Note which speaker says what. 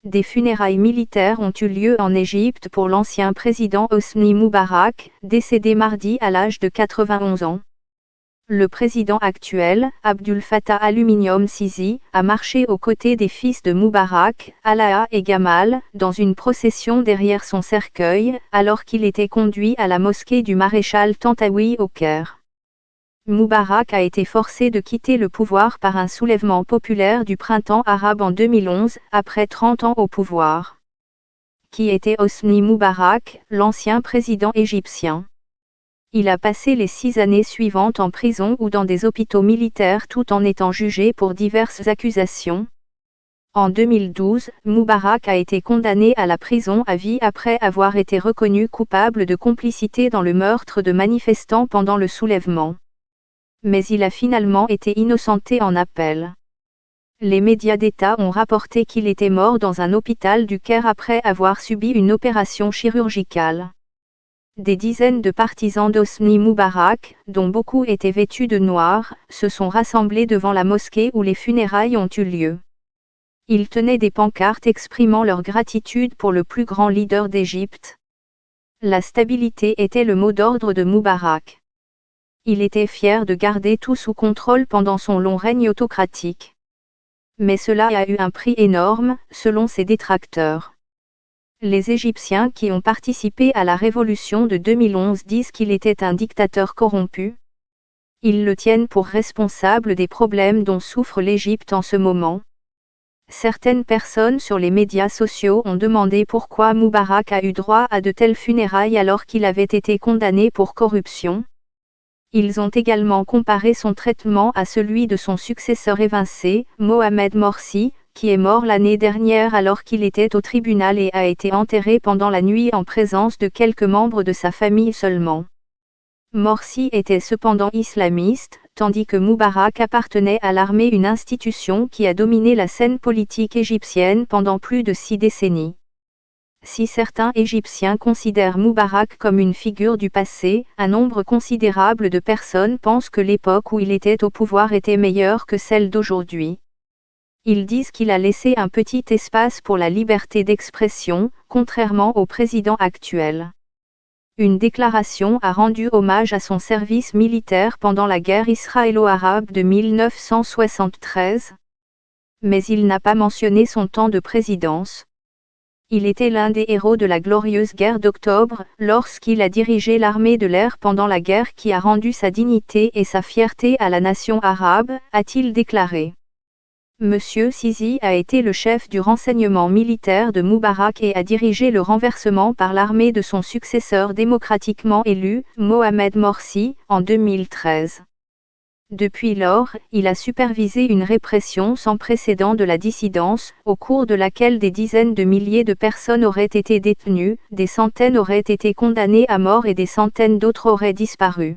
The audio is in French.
Speaker 1: Des funérailles militaires ont eu lieu en Égypte pour l'ancien président Hosni Moubarak, décédé mardi à l'âge de 91 ans. Le président actuel, Abdul Fattah Aluminium Sisi, a marché aux côtés des fils de Moubarak, Alaa et Gamal, dans une procession derrière son cercueil, alors qu'il était conduit à la mosquée du maréchal Tantawi au Caire. Moubarak a été forcé de quitter le pouvoir par un soulèvement populaire du printemps arabe en 2011, après 30 ans au pouvoir. Qui était Hosni Moubarak, l'ancien président égyptien? Il a passé les 6 années suivantes en prison ou dans des hôpitaux militaires tout en étant jugé pour diverses accusations. En 2012, Moubarak a été condamné à la prison à vie après avoir été reconnu coupable de complicité dans le meurtre de manifestants pendant le soulèvement. Mais il a finalement été innocenté en appel. Les médias d'État ont rapporté qu'il était mort dans un hôpital du Caire après avoir subi une opération chirurgicale. Des dizaines de partisans d'Hosni Moubarak, dont beaucoup étaient vêtus de noir, se sont rassemblés devant la mosquée où les funérailles ont eu lieu. Ils tenaient des pancartes exprimant leur gratitude pour le plus grand leader d'Égypte. La stabilité était le mot d'ordre de Moubarak. Il était fier de garder tout sous contrôle pendant son long règne autocratique. Mais cela a eu un prix énorme, selon ses détracteurs. Les Égyptiens qui ont participé à la révolution de 2011 disent qu'il était un dictateur corrompu. Ils le tiennent pour responsable des problèmes dont souffre l'Égypte en ce moment. Certaines personnes sur les médias sociaux ont demandé pourquoi Moubarak a eu droit à de telles funérailles alors qu'il avait été condamné pour corruption. Ils ont également comparé son traitement à celui de son successeur évincé, Mohamed Morsi, qui est mort l'année dernière alors qu'il était au tribunal et a été enterré pendant la nuit en présence de quelques membres de sa famille seulement. Morsi était cependant islamiste, tandis que Moubarak appartenait à l'armée, une institution qui a dominé la scène politique égyptienne pendant plus de 6 décennies. Si certains Égyptiens considèrent Moubarak comme une figure du passé, un nombre considérable de personnes pensent que l'époque où il était au pouvoir était meilleure que celle d'aujourd'hui. Ils disent qu'il a laissé un petit espace pour la liberté d'expression, contrairement au président actuel. Une déclaration a rendu hommage à son service militaire pendant la guerre israélo-arabe de 1973. Mais il n'a pas mentionné son temps de présidence. Il était l'un des héros de la glorieuse guerre d'Octobre, lorsqu'il a dirigé l'armée de l'air pendant la guerre qui a rendu sa dignité et sa fierté à la nation arabe, a-t-il déclaré. Monsieur Sisi a été le chef du renseignement militaire de Moubarak et a dirigé le renversement par l'armée de son successeur démocratiquement élu, Mohamed Morsi, en 2013. Depuis lors, il a supervisé une répression sans précédent de la dissidence, au cours de laquelle des dizaines de milliers de personnes auraient été détenues, des centaines auraient été condamnées à mort et des centaines d'autres auraient disparu.